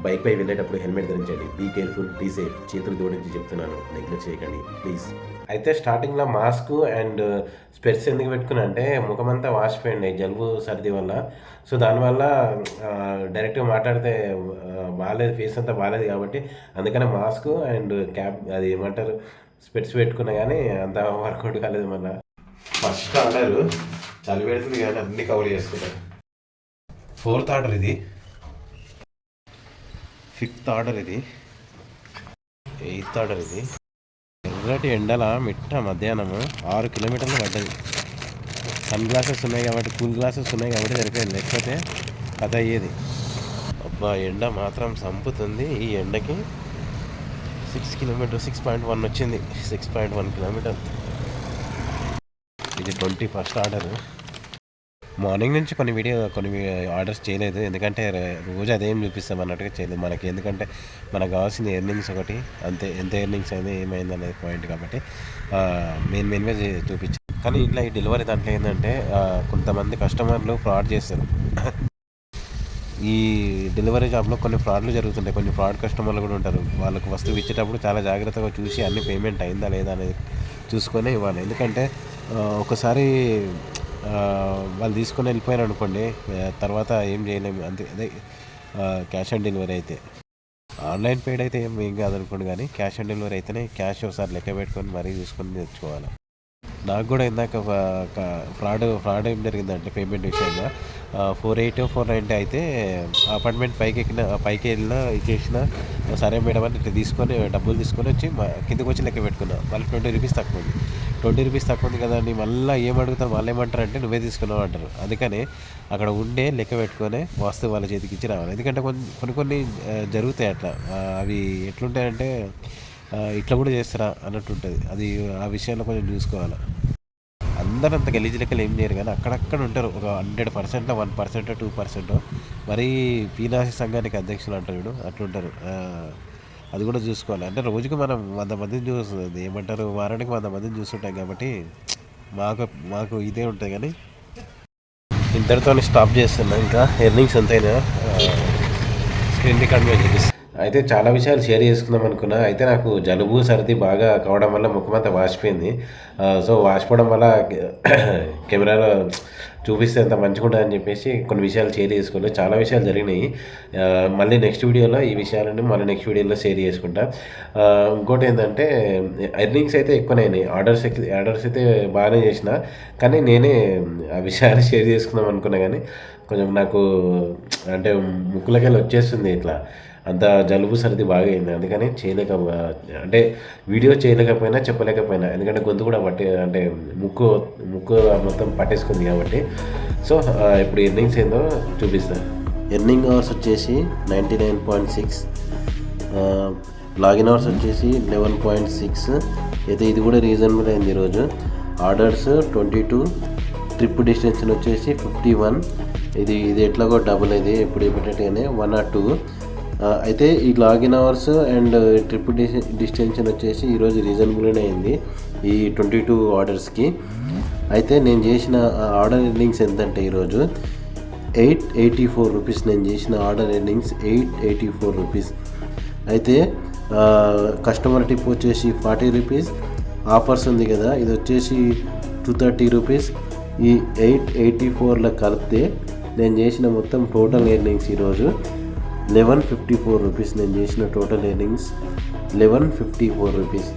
బైక్పై వెళ్ళేటప్పుడు హెల్మెట్ ధరించండి. Be careful, be safe. చేతులు జోడించి చెప్తున్నాను, నెగ్లెక్ట్ చేయకండి ప్లీజ్. అయితే స్టార్టింగ్లో మాస్క్ అండ్ స్పెట్స్ ఎందుకు పెట్టుకున్నా అంటే ముఖమంతా వాసిపోయింది జలుబు సర్ది వల్ల. సో దానివల్ల డైరెక్ట్గా మాట్లాడితే బాగాలేదు, ఫేస్ అంతా బాగాలేదు కాబట్టి అందుకనే మాస్క్ అండ్ క్యాప్ అది ఏమంటారు స్పెట్స్ పెట్టుకున్నా కానీ అంత వర్కౌట్ కాలేదు. మళ్ళీ ఫస్ట్ ఆర్డర్ చలి పెడుతుంది కానీ అన్నీ కవర్ చేసుకున్నాను. 4th ఆర్డర్ ఇది, 5th ఆర్డర్ ఇది, 8th ఆర్డర్ ఇది. ఎర్రటి ఎండల మిట్ట మధ్యాహ్నము 6 కిలోమీటర్లు పడ్డది. సన్ గ్లాసెస్ ఉన్నాయి కాబట్టి, కూల్ గ్లాసెస్ ఉన్నాయి కాబట్టి సరిపోయింది, లేకపోతే కథ అయ్యేది. అబ్బా ఎండ మాత్రం చంపుతుంది. ఈ ఎండకి 6 కిలోమీటర్ 6.1 వచ్చింది, 6.1 కిలోమీటర్. ఇది 21st ఆర్డర్. మార్నింగ్ నుంచి కొన్ని ఆర్డర్స్ చేయలేదు, ఎందుకంటే రోజు అదేం చూపిస్తాం అన్నట్టుగా చేయలేదు మనకి. ఎందుకంటే మనకు కావాల్సింది ఎర్నింగ్స్ ఒకటి అంతే, ఎంత ఎర్నింగ్స్ అయింది ఏమైంది అనేది పాయింట్ కాబట్టి మెయిన్గా చూపించాను. కానీ ఇట్లా ఈ డెలివరీ దాంట్లో ఏంటంటే కొంతమంది కస్టమర్లు ఫ్రాడ్ చేస్తారు. ఈ డెలివరీ జాబ్లో కొన్ని ఫ్రాడ్లు జరుగుతుంటాయి, కొన్ని ఫ్రాడ్ కస్టమర్లు కూడా ఉంటారు. వాళ్ళకు వస్తువు ఇచ్చేటప్పుడు చాలా జాగ్రత్తగా చూసి అన్ని పేమెంట్ అయిందా లేదా అనేది చూసుకొని ఇవ్వాలి. ఎందుకంటే ఒకసారి వాళ్ళు తీసుకొని వెళ్ళిపోయారు అనుకోండి, తర్వాత ఏం చేయలేము. అంతే, అదే క్యాష్ ఆన్ డెలివరీ అయితే. ఆన్లైన్ పేడ్ అయితే ఏం కాదనుకోండి, కానీ క్యాష్ ఆన్ డెలివరీ అయితేనే క్యాష్ ఒకసారి లెక్క పెట్టుకొని మరీ చూసుకొని తెచ్చుకోవాలి. నాకు కూడా ఇందాక ఫ్రాడ్ ఏం జరిగిందంటే పేమెంట్ విషయంగా 480 490 అయితే అపార్ట్మెంట్ పైకి వెళ్ళినా ఇచ్చేసిన, సరే మేడం అని ఇట్లా తీసుకొని డబ్బులు తీసుకొని వచ్చి కిందకి వచ్చి లెక్క పెట్టుకున్నా. మళ్ళీ 20 రూపీస్ తక్కువ ఉంది. 20 రూపీస్ తక్కువ ఉంది కదా అని మళ్ళీ ఏమడుగుతారు, వాళ్ళు ఏమంటారు అంటే నువ్వే తీసుకున్నావు అంటారు. అందుకని అక్కడ ఉండే లెక్క పెట్టుకొని వస్తువు వాళ్ళ చేతికి ఇచ్చి రావాలి. ఎందుకంటే కొన్ని జరుగుతాయి అట్లా. అవి ఎట్లుంటాయంటే ఇట్లా కూడా చేస్తారా అన్నట్టు ఉంటుంది. అది ఆ విషయంలో కొంచెం చూసుకోవాలి. అందరూ అంత గలీజ్ లెక్కలు ఏం చేయరు, కానీ అక్కడక్కడ ఉంటారు ఒక 100%, 1%, 2%. మరీ పీనాసి సంఘానికి అధ్యక్షులు అంటారు, అట్లుంటారు. అది కూడా చూసుకోవాలి. అంటే రోజుకి మనం 100 మందిని చూస్తుంది, ఏమంటారు వారానికి 100 మందిని చూస్తుంటాం కాబట్టి మాకు ఇదే ఉంటుంది. కానీ ఇంతటితో స్టాప్ చేస్తున్నా. ఇంకా ఎర్నింగ్స్ ఎంతైనా స్క్రీన్ రికార్డ్ మీద చూపిస్తాను. అయితే చాలా విషయాలు షేర్ చేసుకుందాం అనుకున్నా. అయితే నాకు జలుబు సర్ది బాగా కావడం వల్ల ముఖమంతా వాసిపోయింది. సో వాసిపోవడం వల్ల కెమెరాలో చూపిస్తే ఎంత మంచిగా ఉంటుందని చెప్పేసి కొన్ని విషయాలు షేర్ చేసుకోలేదు. చాలా విషయాలు జరిగినాయి. మళ్ళీ నెక్స్ట్ వీడియోలో ఈ విషయాలను నెక్స్ట్ వీడియోలో షేర్ చేసుకుంటా. ఇంకోటి ఏంటంటే ఎర్నింగ్స్ అయితే ఎక్కువనే అయినాయి. ఆర్డర్స్ అయితే బాగానే చేసిన, కానీ నేనే ఆ విషయాలు షేర్ చేసుకుందాం అనుకున్నా, కానీ కొంచెం నాకు అంటే ముక్కులకెళ్ళి వచ్చేస్తుంది ఇట్లా, అంత జలుబు సర్ది బాగా అయింది. అందుకని అంటే వీడియో చేయలేకపోయినా చెప్పలేకపోయినా, ఎందుకంటే గొంతు కూడా అంటే ముక్కు మొత్తం పట్టేసుకుంది కాబట్టి. సో ఇప్పుడు ఎర్నింగ్స్ ఏందో చూపిస్తాను. ఎర్నింగ్ అవర్స్ వచ్చేసి 99.6, లాగిన్ అవర్స్ వచ్చేసి 11.6. అయితే ఇది కూడా రీజనబుల్ అయింది ఈరోజు. ఆర్డర్స్ 22, ట్రిప్ డిస్టెన్షన్ వచ్చేసి 51. ఇది ఎట్లాగో డబుల్, ఇది ఎప్పుడు పెట్టేట్టుగానే 1 or 2. అయితే ఈ login hours and trip distension వచ్చేసి ఈరోజు రీజనబుల్గానే అయింది ఈ 22 ఆర్డర్స్కి. అయితే నేను చేసిన ఆర్డర్ ఎర్నింగ్స్ ఎంతంటే ఈరోజు 884 రూపీస్. నేను చేసిన ఆర్డర్ ఎర్నింగ్స్ 884 రూపీస్. అయితే కస్టమర్ టిప్ వచ్చేసి 40 రూపీస్. ఆఫర్స్ ఉంది కదా, ఇది వచ్చేసి 230 రూపీస్. ఈ 884లో కలిపితే నేను చేసిన మొత్తం టోటల్ ఎర్నింగ్స్ ఈరోజు 1154 రూపీస్. నేను చేసిన టోటల్ ఎర్నింగ్స్ 1154 రూపీస్.